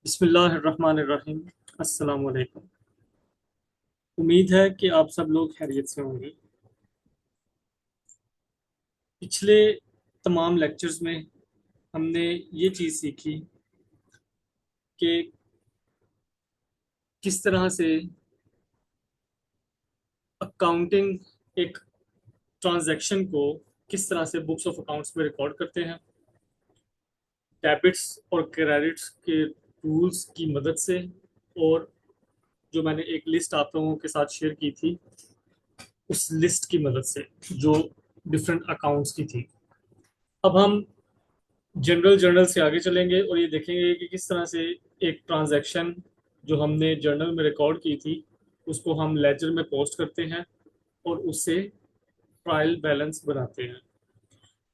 बिस्मिल्लाहिर्रहमानिर्रहीम। अस्सलाम वालेकुम। उम्मीद है कि आप सब लोग खैरियत से होंगे। पिछले तमाम लेक्चर्स में हमने ये चीज़ सीखी कि किस तरह से अकाउंटिंग एक ट्रांजैक्शन को किस तरह से बुक्स ऑफ अकाउंट्स में रिकॉर्ड करते हैं, डेबिट्स और क्रेडिट्स के रूल्स की मदद से, और जो मैंने एक लिस्ट आप लोगों के साथ शेयर की थी उस लिस्ट की मदद से जो डिफरेंट अकाउंट्स की थी। अब हम जनरल जर्नल से आगे चलेंगे और ये देखेंगे कि किस तरह से एक ट्रांजैक्शन जो हमने जर्नल में रिकॉर्ड की थी उसको हम लेजर में पोस्ट करते हैं और उससे ट्रायल बैलेंस बनाते हैं।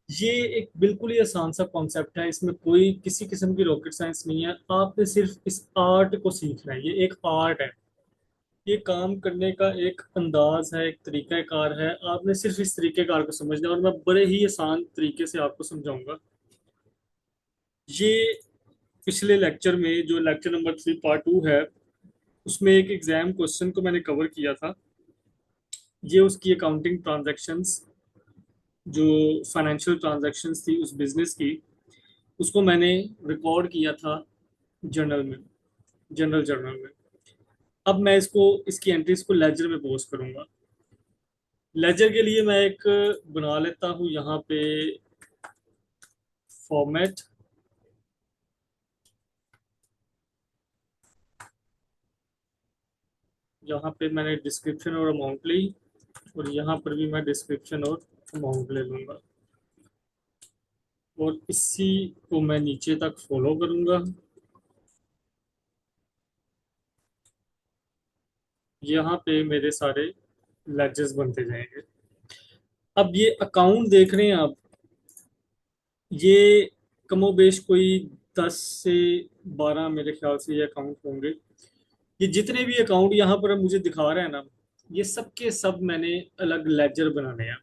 ये एक बिल्कुल ही आसान सा कॉन्सेप्ट है, इसमें कोई किसी किस्म की रॉकेट साइंस नहीं है। आपने सिर्फ इस आर्ट को सीखना है, ये एक आर्ट है। ये काम करने का एक अंदाज है, एक तरीकाकार है। आपने सिर्फ इस तरीकेकार को समझना है और मैं बड़े ही आसान तरीके से आपको समझाऊंगा। ये पिछले लेक्चर में जो लेक्चर नंबर 3 पार्ट 2 है उसमें एक एग्जाम क्वेश्चन को मैंने कवर किया था। ये उसकी अकाउंटिंग ट्रांजैक्शंस, जो फाइनेंशियल ट्रांजैक्शंस थी उस बिजनेस की, उसको मैंने रिकॉर्ड किया था जर्नल में, जनरल जर्नल में। अब मैं इसको इसकी एंट्रीज को लेजर में पोस्ट करूंगा। लेजर के लिए मैं एक बना लेता हूँ यहाँ पे फॉर्मेट। यहाँ पे मैंने डिस्क्रिप्शन और अमाउंट ली और यहाँ पर भी मैं डिस्क्रिप्शन और अमाउंट ले लूंगा और इसी को मैं नीचे तक फॉलो करूंगा। यहाँ पे मेरे सारे लेजेस बनते जाएंगे। अब ये अकाउंट देख रहे हैं आप, ये कमोबेश कोई 10 से 12 मेरे ख्याल से ये अकाउंट होंगे। ये जितने भी अकाउंट यहाँ पर मुझे दिखा रहे हैं ना, ये सब के सब मैंने अलग लेजर बनाने हैं।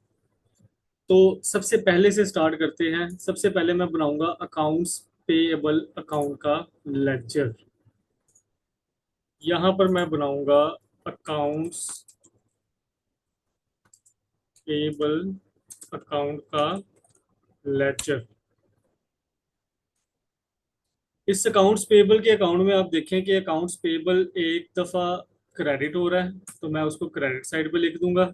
तो सबसे पहले से स्टार्ट करते हैं। सबसे पहले मैं बनाऊंगा अकाउंट्स पेएबल अकाउंट का लेजर। यहाँ पर मैं बनाऊंगा अकाउंट्स पेएबल अकाउंट का लेजर। इस अकाउंट्स पेएबल के अकाउंट में आप देखें कि अकाउंट्स पेएबल एक दफा क्रेडिट हो रहा है तो मैं उसको क्रेडिट साइड पे लिख दूंगा,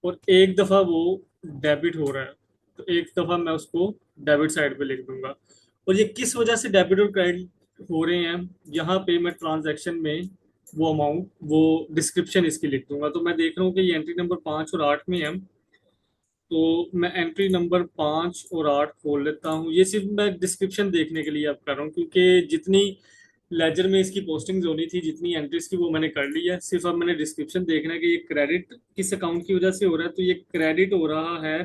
और एक दफा वो डेबिट हो रहा है तो एक दफा मैं उसको डेबिट साइड पे लिख दूंगा। और ये किस वजह से डेबिट और क्रेडिट हो रहे हैं, यहाँ पे मैं ट्रांजैक्शन में वो अमाउंट, वो डिस्क्रिप्शन इसकी लिख दूंगा। तो मैं देख रहा हूँ कि ये एंट्री नंबर 5 और 8 में है, तो मैं एंट्री नंबर 5 और 8 खोल लेता हूँ। ये सिर्फ मैं डिस्क्रिप्शन देखने के लिए अब कर रहा हूँ क्योंकि जितनी लेजर में इसकी पोस्टिंग्स होनी थी, जितनी एंट्रीज की, वो मैंने कर ली है। सिर्फ अब मैंने डिस्क्रिप्शन देखना है कि ये क्रेडिट किस अकाउंट की वजह से हो रहा है। तो ये क्रेडिट हो रहा है,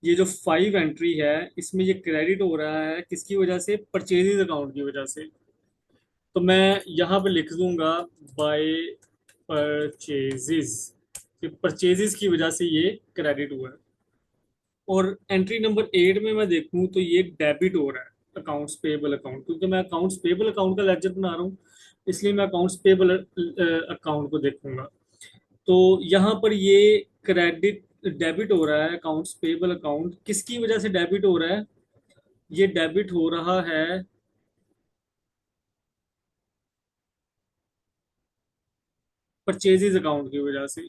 ये जो 5 एंट्री है इसमें ये क्रेडिट हो रहा है किसकी वजह से, परचेजेज अकाउंट की वजह से। तो मैं यहाँ पे लिख दूंगा बाय परचेजेस, परचेजेस की वजह से ये क्रेडिट हुआ है। और एंट्री नंबर 8 में मैं देखूं तो ये डेबिट हो रहा है अकाउंट्स पेबल अकाउंट, क्योंकि मैं अकाउंट्स पेबल अकाउंट का लेजर बना रहा हूँ, इसलिए मैं अकाउंट्स पेबल अकाउंट को देखूंगा। तो यहाँ पर ये क्रेडिट डेबिट हो रहा है, अकाउंट्स पेबल अकाउंट किसकी वजह से डेबिट हो रहा है, ये डेबिट हो रहा है परचेजेज अकाउंट की वजह से।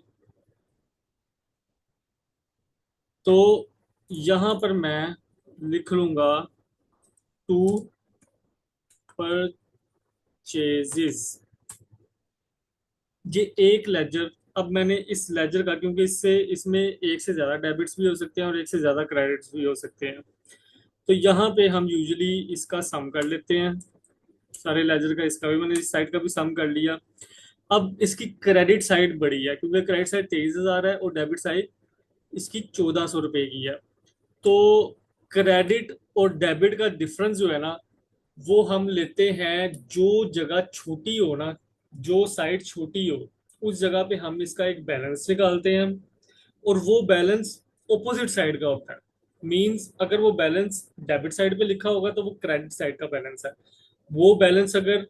तो यहाँ पर मैं लिख लूंगा टू परचेजेस, ये एक लेजर। अब मैंने इस लेजर का, क्योंकि इससे इसमें एक से ज्यादा डेबिट्स भी हो सकते हैं और एक से ज्यादा क्रेडिट्स भी हो सकते हैं, तो यहाँ पे हम यूजुअली इसका सम कर लेते हैं। सारे लेजर का, इसका भी मैंने इस साइड का भी सम कर लिया। अब इसकी क्रेडिट साइड बड़ी है क्योंकि क्रेडिट साइड 23,000 है और डेबिट साइड इसकी 1400 रुपए की है। तो क्रेडिट और डेबिट का डिफरेंस जो है ना, वो हम लेते हैं जो जगह छोटी हो ना, जो साइड छोटी हो उस जगह पे हम इसका एक बैलेंस निकालते हैं, और वो बैलेंस ऑपोजिट साइड का होता है। मींस अगर वो बैलेंस डेबिट साइड पे लिखा होगा तो वो क्रेडिट साइड का बैलेंस है। वो बैलेंस अगर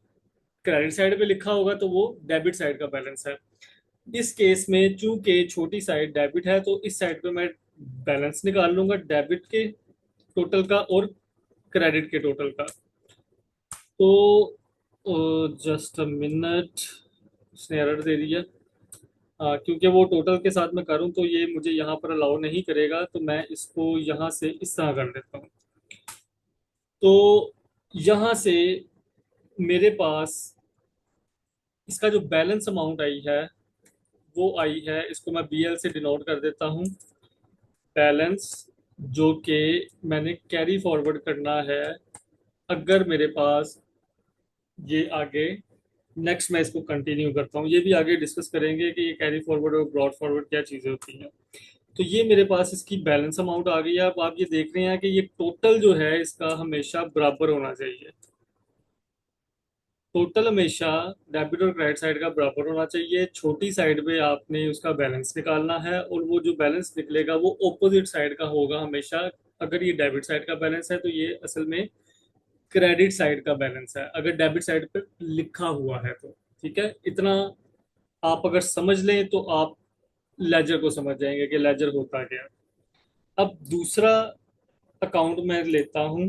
क्रेडिट साइड पे लिखा होगा तो वो डेबिट साइड का बैलेंस है। इस केस में चूंकि छोटी साइड डेबिट है तो इस साइड पे मैं बैलेंस निकाल लूंगा डेबिट के टोटल का और क्रेडिट के टोटल का। तो जस्ट अ मिनट, उसने एरर दे दिया। क्योंकि वो टोटल के साथ मैं करूं तो ये मुझे यहाँ पर अलाउ नहीं करेगा, तो मैं इसको यहाँ से इस तरह कर देता हूँ। तो यहाँ से मेरे पास इसका जो बैलेंस अमाउंट आई है वो आई है, इसको मैं बीएल से डिनोट कर देता हूँ, बैलेंस, जो कि मैंने कैरी फॉरवर्ड करना है अगर मेरे पास ये आगे। नेक्स्ट मैं इसको कंटिन्यू करता हूँ, ये भी आगे डिस्कस करेंगे कि ये कैरी फॉरवर्ड और ब्रॉड फॉरवर्ड क्या चीज़ें होती हैं। तो ये मेरे पास इसकी बैलेंस अमाउंट आ गई है। अब आप ये देख रहे हैं कि ये टोटल जो है इसका हमेशा बराबर होना चाहिए। टोटल हमेशा डेबिट और क्रेडिट साइड का बराबर होना चाहिए। छोटी साइड पे आपने उसका बैलेंस निकालना है और वो जो बैलेंस निकलेगा वो ऑपोजिट साइड का होगा हमेशा। अगर ये डेबिट साइड का बैलेंस है तो ये असल में क्रेडिट साइड का बैलेंस है, अगर डेबिट साइड पे लिखा हुआ है तो। ठीक है, इतना आप अगर समझ लें तो आप लेजर को समझ जाएंगे कि लेजर होता क्या। अब दूसरा अकाउंट मैं लेता हूं।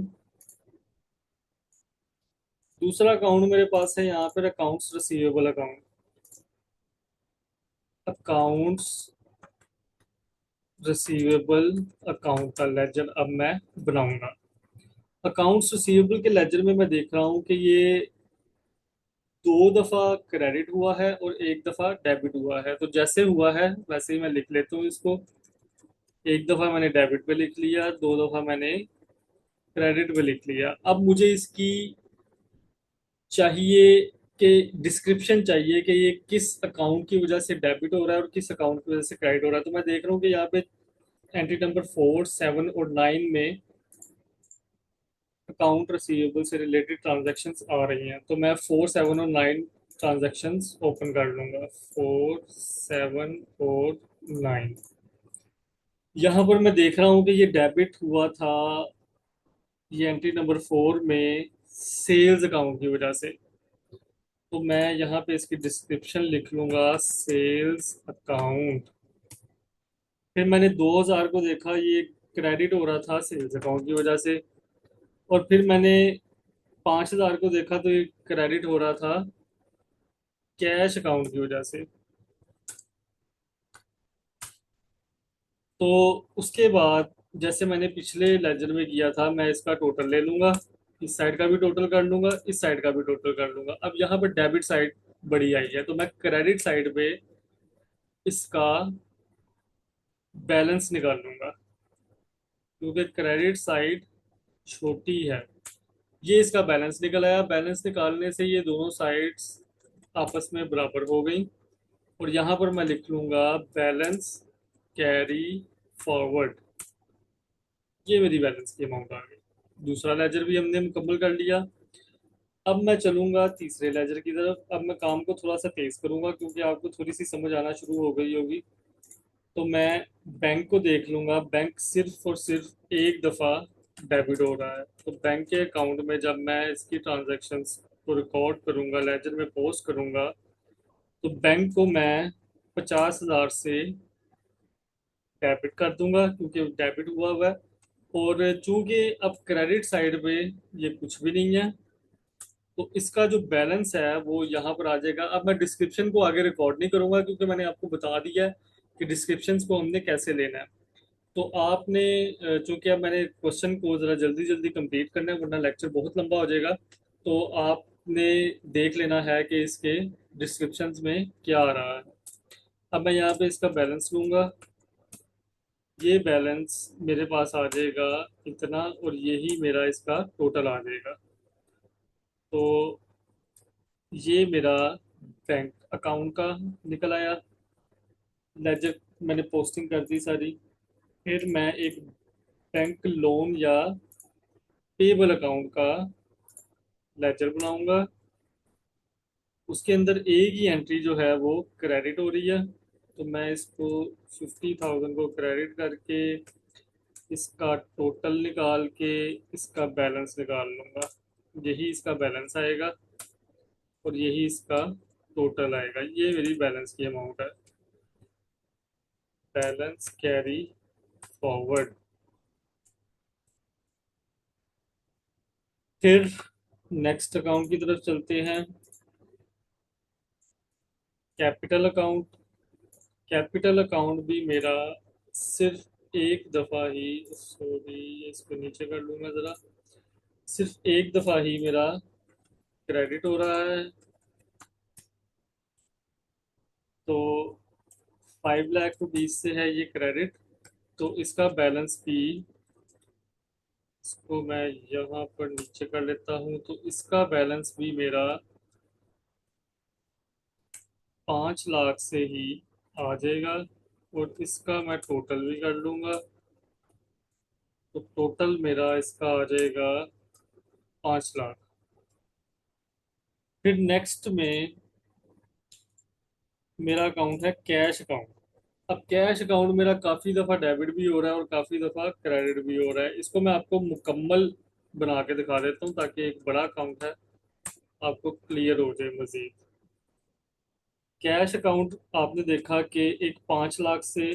दूसरा अकाउंट मेरे पास है यहाँ पर accounts receivable account. Accounts receivable account का लेजर अब मैं बनाऊंगा। अकाउंट्स रिसीवेबल के लेजर में मैं देख रहा हूँ कि ये दो दफा क्रेडिट हुआ है और एक दफा डेबिट हुआ है। तो जैसे हुआ है वैसे ही मैं लिख लेता हूँ इसको। एक दफा मैंने डेबिट पे लिख लिया, दो दफा मैंने क्रेडिट पे लिख लिया। अब मुझे इसकी चाहिए कि डिस्क्रिप्शन चाहिए कि ये किस अकाउंट की वजह से डेबिट हो रहा है और किस अकाउंट की वजह से क्रेडिट हो रहा है। तो मैं देख रहा हूँ कि यहाँ पे एंट्री नंबर 4, 7 और 9 में अकाउंट रिसीवेबल से रिलेटेड ट्रांजैक्शंस आ रही हैं। तो मैं 4, 7 और 9 ट्रांजैक्शंस ओपन कर लूंगा। 4, 7 और 9। यहाँ पर मैं देख रहा हूँ कि ये डेबिट हुआ था, ये एंट्री नंबर 4 में सेल्स अकाउंट की वजह से। तो मैं यहाँ पे इसकी डिस्क्रिप्शन लिख लूंगा, सेल्स अकाउंट। फिर मैंने 2000 को देखा, ये क्रेडिट हो रहा था सेल्स अकाउंट की वजह से। और फिर मैंने 5000 को देखा तो ये क्रेडिट हो रहा था कैश अकाउंट की वजह से। तो उसके बाद जैसे मैंने पिछले लेजर में किया था, मैं इसका टोटल ले लूंगा, इस साइड का भी टोटल कर लूंगा, इस साइड का भी टोटल कर लूंगा। अब यहाँ पर डेबिट साइड बड़ी आई है तो मैं क्रेडिट साइड पे इसका बैलेंस निकाल लूंगा, क्योंकि क्रेडिट साइड छोटी है। ये इसका बैलेंस निकल आया। बैलेंस निकालने से ये दोनों साइड्स आपस में बराबर हो गई। और यहाँ पर मैं लिख लूंगा बैलेंस कैरी फॉरवर्ड। ये मेरी बैलेंस की अमाउंट आ गई। दूसरा लेजर भी हमने मुकम्मल कर लिया। अब मैं चलूंगा तीसरे लेजर की तरफ। अब मैं काम को थोड़ा सा तेज करूंगा क्योंकि आपको थोड़ी सी समझ आना शुरू हो गई होगी। तो मैं बैंक को देख लूंगा। बैंक सिर्फ और सिर्फ एक दफा डेबिट हो रहा है, तो बैंक के अकाउंट में जब मैं इसकी ट्रांजैक्शंस को रिकॉर्ड करूंगा, लेजर में पोस्ट करूंगा, तो बैंक को मैं 50,000 से डेबिट कर दूंगा क्योंकि डेबिट हुआ हुआ है। और चूंकि अब क्रेडिट साइड पे ये कुछ भी नहीं है, तो इसका जो बैलेंस है वो यहाँ पर आ जाएगा। अब मैं डिस्क्रिप्शन को आगे रिकॉर्ड नहीं करूंगा क्योंकि मैंने आपको बता दिया है कि डिस्क्रिप्शन को हमने कैसे लेना है। तो आपने चूंकि अब मैंने क्वेश्चन को ज़रा जल्दी जल्दी कंप्लीट करना है वरना लेक्चर बहुत लंबा हो जाएगा। तो आपने देख लेना है कि इसके डिस्क्रिप्शंस में क्या आ रहा है। अब मैं यहाँ पे इसका बैलेंस लूंगा। ये बैलेंस मेरे पास आ जाएगा इतना, और यही मेरा इसका टोटल आ जाएगा। तो ये मेरा बैंक अकाउंट का निकल आया। लेजर मैंने पोस्टिंग कर दी सारी। फिर मैं एक बैंक लोन या पेबल अकाउंट का लेजर बनाऊंगा। उसके अंदर एक ही एंट्री जो है वो क्रेडिट हो रही है, तो मैं इसको 50,000 को क्रेडिट करके इसका टोटल निकाल के इसका बैलेंस निकाल लूंगा। यही इसका बैलेंस आएगा और यही इसका टोटल आएगा। ये मेरी बैलेंस की अमाउंट है, बैलेंस कैरी फॉरवर्ड। फिर नेक्स्ट अकाउंट की तरफ चलते हैं, कैपिटल अकाउंट। कैपिटल अकाउंट भी मेरा सिर्फ एक दफा ही, सॉरी इसको नीचे कर लूंगा जरा, सिर्फ एक दफा ही मेरा क्रेडिट हो रहा है। तो 5 लाख रुपीज से है ये क्रेडिट, तो इसका बैलेंस भी, इसको मैं यहाँ पर नीचे कर लेता हूँ, तो इसका बैलेंस भी मेरा 5 लाख से ही आ जाएगा। और इसका मैं टोटल भी कर लूंगा, तो टोटल मेरा इसका आ जाएगा 5 लाख। फिर नेक्स्ट में मेरा अकाउंट है कैश अकाउंट। अब कैश अकाउंट मेरा काफ़ी दफ़ा डेबिट भी हो रहा है और काफ़ी दफ़ा क्रेडिट भी हो रहा है। इसको मैं आपको मुकम्मल बना के दिखा देता हूँ ताकि एक बड़ा अकाउंट है आपको क्लियर हो जाए मज़ीद। कैश अकाउंट आपने देखा कि एक 5 लाख से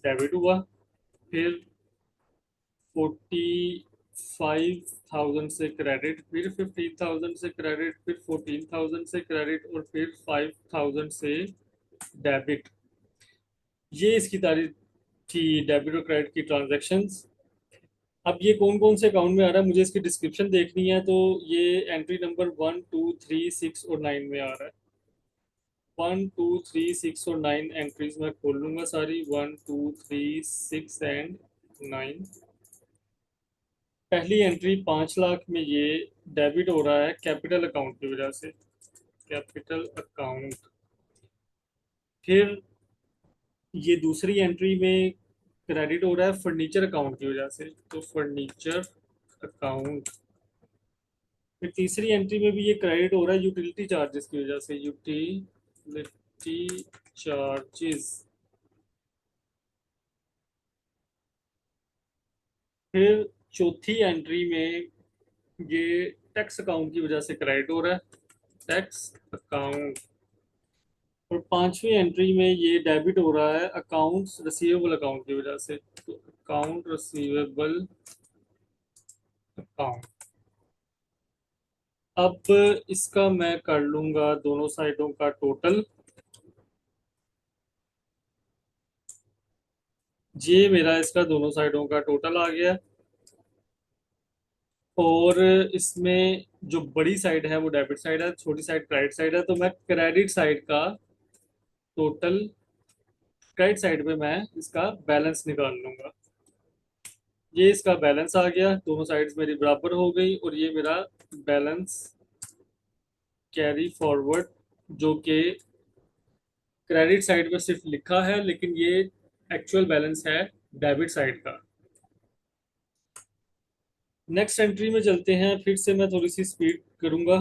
डेबिट हुआ, फिर 45,000 से क्रेडिट, फिर 15,000 से क्रेडिट, फिर 14,000 से क्रेडिट और फिर 5,000 से डेबिट। ये इसकी तारीख थी, डेबिट और क्रेडिट की ट्रांजैक्शंस। अब ये कौन कौन से अकाउंट में आ रहा है, मुझे इसकी डिस्क्रिप्शन देखनी है, तो ये एंट्री नंबर 1, 2, 3, 6 और 9 में आ रहा है। 1, 2, 3, 6 और 9 एंट्रीज मैं खोल लूंगा सारी, 1, 2, 3, 6 एंड 9। पहली एंट्री 5 लाख में ये डेबिट हो रहा है कैपिटल अकाउंट की वजह से, कैपिटल अकाउंट। फिर ये दूसरी एंट्री में क्रेडिट हो रहा है फर्नीचर अकाउंट की वजह से, तो फर्नीचर अकाउंट। फिर तीसरी एंट्री में भी ये क्रेडिट हो रहा है यूटिलिटी चार्जेस की वजह से, यूटिलिटी चार्जेस। फिर चौथी एंट्री में ये टैक्स अकाउंट की वजह से क्रेडिट हो रहा है, टैक्स अकाउंट। और पांचवी एंट्री में ये डेबिट हो रहा है अकाउंट्स रिसीवेबल अकाउंट की वजह से, तो अकाउंट रिसीवेबल अकाउंट। अब इसका मैं कर लूंगा दोनों साइडों का टोटल। ये मेरा इसका दोनों साइडों का टोटल आ गया। और इसमें जो बड़ी साइड है वो डेबिट साइड है, छोटी साइड क्रेडिट साइड है, तो मैं क्रेडिट साइड का टोटल, क्रेडिट साइड पे मैं इसका बैलेंस निकाल लूंगा। ये इसका बैलेंस आ गया, दोनों साइड्स मेरी बराबर हो गई, और ये मेरा बैलेंस कैरी फॉरवर्ड, जो कि क्रेडिट साइड पे सिर्फ लिखा है, लेकिन ये एक्चुअल बैलेंस है डेबिट साइड का। नेक्स्ट एंट्री में चलते हैं, फिर से मैं थोड़ी सी स्पीड करूंगा।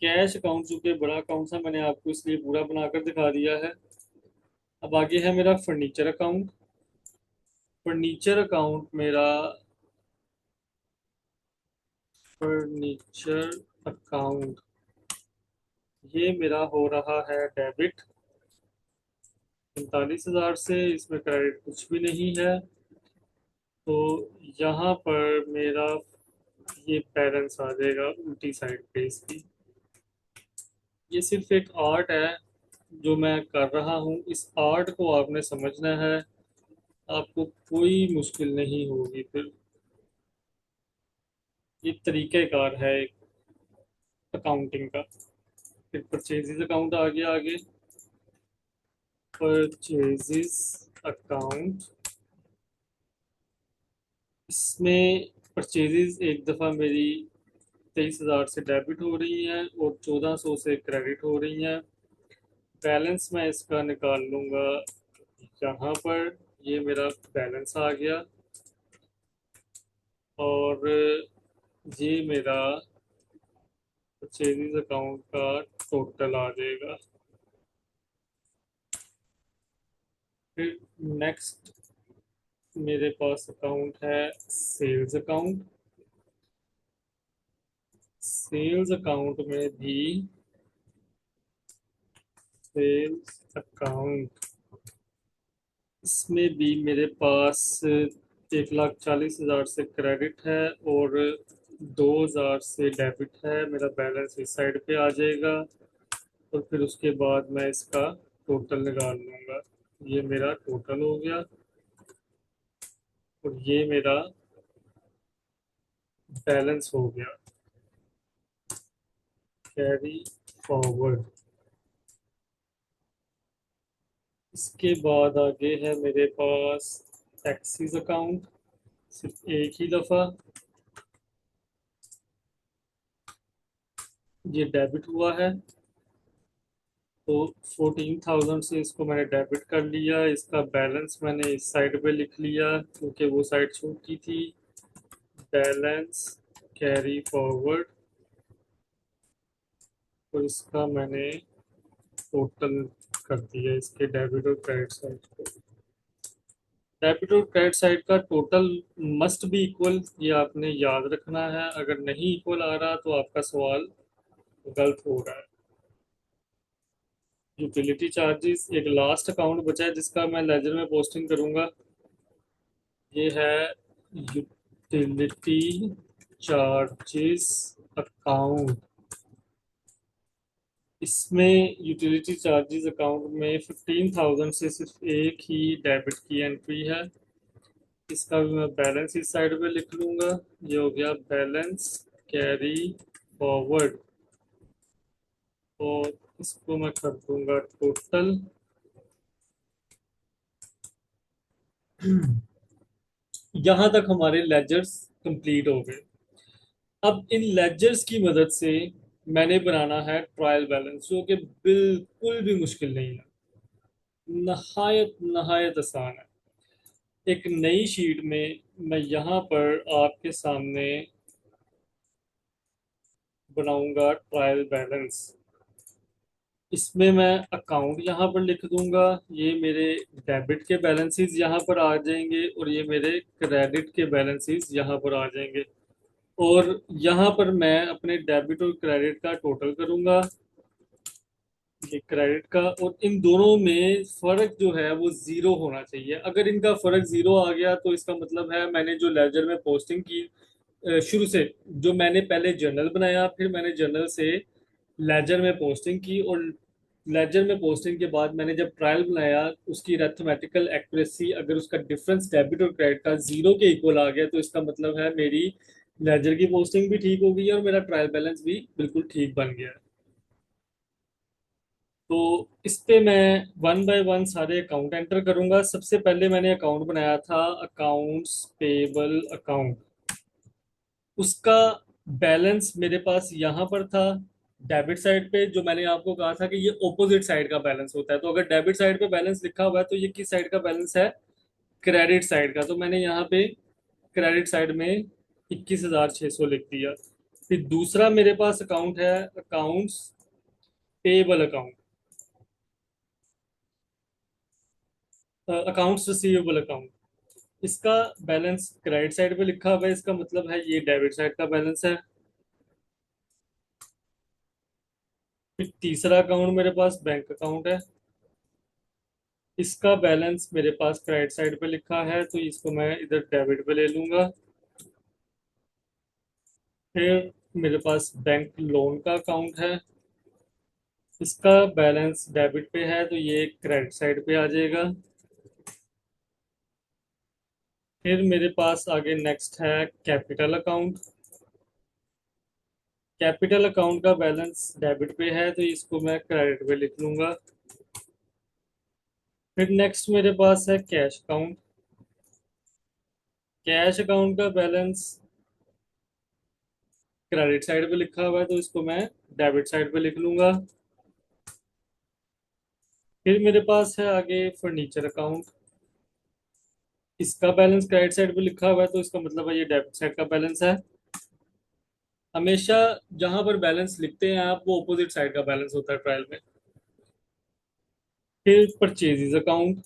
कैश अकाउंट चूंकि बड़ा अकाउंट था, मैंने आपको इसलिए पूरा बनाकर दिखा दिया है। अब आगे है मेरा फर्नीचर अकाउंट। फर्नीचर अकाउंट मेरा, फर्नीचर अकाउंट ये मेरा हो रहा है डेबिट 45,000 से, इसमें क्रेडिट कुछ भी नहीं है। तो यहाँ पर मेरा ये बैलेंस आ जाएगा उल्टी साइड पे इसकी। ये सिर्फ एक आर्ट है जो मैं कर रहा हूँ, इस आर्ट को आपने समझना है, आपको कोई मुश्किल नहीं होगी। फिर ये तरीक़ेकार है एक अकाउंटिंग का। फिर परचेजेस अकाउंट आ गया आगे। परचेजेस अकाउंट, इसमें परचेजेस एक दफ़ा मेरी 23,000 से डेबिट हो रही हैं और 1,400 से क्रेडिट हो रही हैं। बैलेंस मैं इसका निकाल लूँगा यहाँ पर, ये मेरा बैलेंस आ गया। और ये मेरा परचेजेस अकाउंट का टोटल आ जाएगा। फिर नेक्स्ट मेरे पास अकाउंट है सेल्स अकाउंट। सेल्स अकाउंट में भी सेल्स अकाउंट, इसमें भी मेरे पास 1,40,000 से क्रेडिट है और 2,000 से डेबिट है। मेरा बैलेंस इस साइड पे आ जाएगा और फिर उसके बाद मैं इसका टोटल निकाल लूंगा। ये मेरा टोटल हो गया और ये मेरा बैलेंस हो गया। Carry forward. इसके बाद आगे है मेरे पास एक्सिस अकाउंट, सिर्फ एक ही दफ़ा ये डेबिट हुआ है, तो 14,000 से इसको मैंने डेबिट कर लिया। इसका बैलेंस मैंने इस साइड पे लिख लिया क्योंकि वो साइड छूटी थी। बैलेंस कैरी फॉरवर्ड, और इसका मैंने टोटल कर दिया इसके डेबिट और क्रेडिट साइड को। डेबिट और क्रेडिट साइड का टोटल मस्ट बी इक्वल, ये आपने याद रखना है। अगर नहीं इक्वल आ रहा तो आपका सवाल गलत हो रहा है। यूटिलिटी चार्जेस, एक लास्ट अकाउंट बचा है जिसका मैं लेजर में पोस्टिंग करूंगा। ये है यूटिलिटी चार्जेस अकाउंट। इसमें यूटिलिटी चार्जेस अकाउंट में 15,000 से सिर्फ एक ही डेबिट की एंट्री है। इसका भी मैं बैलेंस इस साइड पे लिख लूंगा। ये हो गया बैलेंस कैरी फॉरवर्ड, और इसको मैं कर दूंगा टोटल। यहां तक हमारे लेजर्स कंप्लीट हो गए। अब इन लेजर्स की मदद से मैंने बनाना है ट्रायल बैलेंस, जो कि बिल्कुल भी मुश्किल नहीं है, नहायत नहायत आसान है। एक नई शीट में मैं यहाँ पर आपके सामने बनाऊंगा ट्रायल बैलेंस। इसमें मैं अकाउंट यहाँ पर लिख दूंगा। ये मेरे डेबिट के बैलेंसेस यहाँ पर आ जाएंगे और ये मेरे क्रेडिट के बैलेंसेस यहाँ पर आ जाएंगे। और यहाँ पर मैं अपने डेबिट और क्रेडिट का टोटल करूंगा, ये क्रेडिट का। और इन दोनों में फर्क जो है वो जीरो होना चाहिए। अगर इनका फर्क जीरो आ गया तो इसका मतलब है मैंने जो लेजर में पोस्टिंग की, शुरू से जो मैंने पहले जर्नल बनाया, फिर मैंने जर्नल से लेजर में पोस्टिंग की, और लेजर में पोस्टिंग के बाद मैंने जब ट्रायल बनाया, उसकी अरिथमेटिकल एक्यूरेसी, अगर उसका डिफरेंस डेबिट और क्रेडिट का जीरो के इक्वल आ गया तो इसका मतलब है मेरी लेजर की पोस्टिंग भी ठीक हो गई है और मेरा ट्रायल बैलेंस भी बिल्कुल ठीक बन गया है। तो इस पे मैं वन बाय वन सारे अकाउंट एंटर करूंगा। सबसे पहले मैंने अकाउंट बनाया था अकाउंट्स पेबल अकाउंट। उसका बैलेंस मेरे पास यहाँ पर था डेबिट साइड पे। जो मैंने आपको कहा था कि ये ऑपोजिट साइड का बैलेंस होता है, तो अगर डेबिट साइड पे बैलेंस लिखा हुआ है तो ये किस साइड का बैलेंस है? क्रेडिट साइड का। तो मैंने यहाँ पे क्रेडिट साइड में 21,600 लिख दिया। फिर दूसरा मेरे पास अकाउंट है accounts payable account, accounts receivable account. इसका बैलेंस क्रेडिट साइड पे लिखा हुआ है, इसका मतलब है ये डेबिट साइड का बैलेंस है। फिर तीसरा अकाउंट मेरे पास बैंक अकाउंट है। इसका बैलेंस मेरे पास क्रेडिट साइड पे लिखा है, तो इसको मैं इधर डेबिट पे ले लूंगा। फिर मेरे पास बैंक लोन का अकाउंट है। इसका बैलेंस डेबिट पे है, तो ये क्रेडिट साइड पे आ जाएगा। फिर मेरे पास आगे नेक्स्ट है कैपिटल अकाउंट। कैपिटल अकाउंट का बैलेंस डेबिट पे है, तो इसको मैं क्रेडिट पे लिख लूंगा। फिर नेक्स्ट मेरे पास है कैश अकाउंट। कैश अकाउंट का बैलेंस क्रेडिट साइड पे लिखा हुआ है, तो इसको मैं डेबिट साइड पे लिख लूंगा। फिर मेरे पास है आगे फर्नीचर अकाउंट। इसका बैलेंस क्रेडिट साइड पे लिखा हुआ है, तो इसका मतलब है ये डेबिट साइड का बैलेंस है। हमेशा जहां पर बैलेंस लिखते हैं आप, वो ऑपोजिट साइड का बैलेंस होता है ट्रायल में। फिर परचेजेज अकाउंट,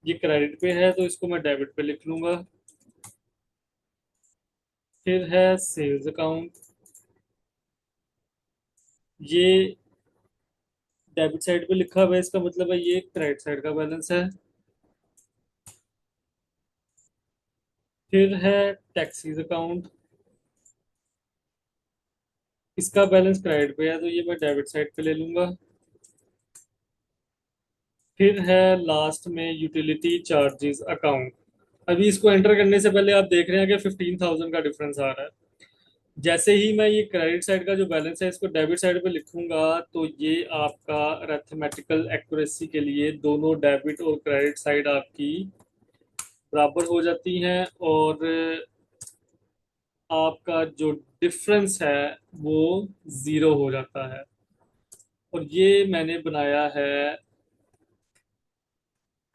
ये क्रेडिट पे है, तो इसको मैं डेबिट पे लिख लूंगा। फिर है सेल्स अकाउंट। ये डेबिट साइड पे लिखा हुआ है, इसका मतलब है ये क्रेडिट साइड का बैलेंस है। फिर है टैक्सीज अकाउंट। इसका बैलेंस क्रेडिट पे है तो ये मैं डेबिट साइड पे ले लूंगा। फिर है लास्ट में यूटिलिटी चार्जेस अकाउंट। अभी इसको एंटर करने से पहले आप देख रहे हैं कि 15,000 का डिफरेंस आ रहा है। जैसे ही मैं ये क्रेडिट साइड का जो बैलेंस है इसको डेबिट साइड पे लिखूंगा तो ये आपका अरिथमेटिकल एक्यूरेसी के लिए दोनों डेबिट और क्रेडिट साइड आपकी बराबर हो जाती हैं, और आपका जो डिफरेंस है वो जीरो हो जाता है। और ये मैंने बनाया है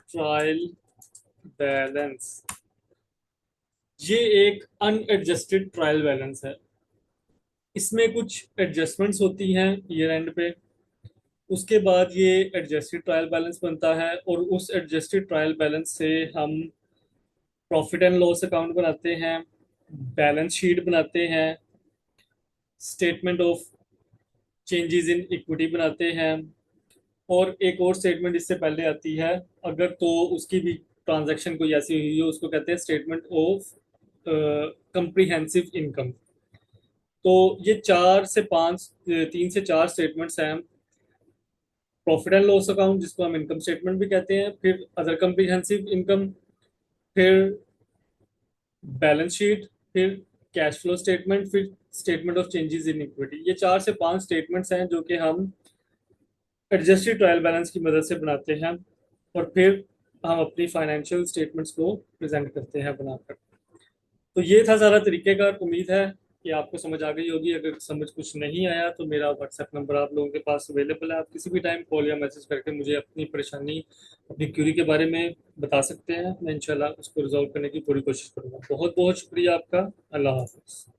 ट्रायल बैलेंस। ये एक अनएडजस्टेड ट्रायल बैलेंस है। इसमें कुछ एडजस्टमेंट्स होती हैं ईयर एंड पे। उसके बाद ये एडजस्टेड ट्रायल बैलेंस बनता है, और उस एडजस्टेड ट्रायल बैलेंस से हम प्रॉफिट एंड लॉस अकाउंट बनाते हैं, बैलेंस शीट बनाते हैं, statement of changes in equity बनाते हैं, और एक और स्टेटमेंट इससे पहले आती है अगर तो उसकी भी ट्रांजैक्शन कोई ऐसी हुई हो, उसको कहते हैं स्टेटमेंट ऑफ कंप्रीहेंसिव इनकम। तो ये 3 से 4 स्टेटमेंट्स हैं। प्रॉफिट एंड लॉस अकाउंट जिसको हम इनकम स्टेटमेंट भी कहते हैं, फिर अदर कंप्रीहेंसिव इनकम, फिर बैलेंस शीट, फिर कैश फ्लो स्टेटमेंट, फिर statement of changes in equity. ये 4 से 5 स्टेटमेंट्स हैं जो कि हम एडजस्टेड ट्रायल बैलेंस की मदद से बनाते हैं, और फिर हम अपनी फाइनेंशियल स्टेटमेंट्स को प्रेजेंट करते हैं बनाकर। तो ये था सारा तरीकेकार। उम्मीद है कि आपको समझ आ गई होगी। अगर समझ कुछ नहीं आया तो मेरा व्हाट्सएप नंबर आप लोगों के पास अवेलेबल है, आप किसी भी टाइम कॉल या मैसेज करके मुझे अपनी परेशानी, अपनी क्यूरी के बारे में बता सकते हैं। मैं इंशाल्लाह उसको रिजॉल्व करने की पूरी कोशिश करूंगा। बहुत बहुत शुक्रिया आपका। अल्लाह हाफिज़।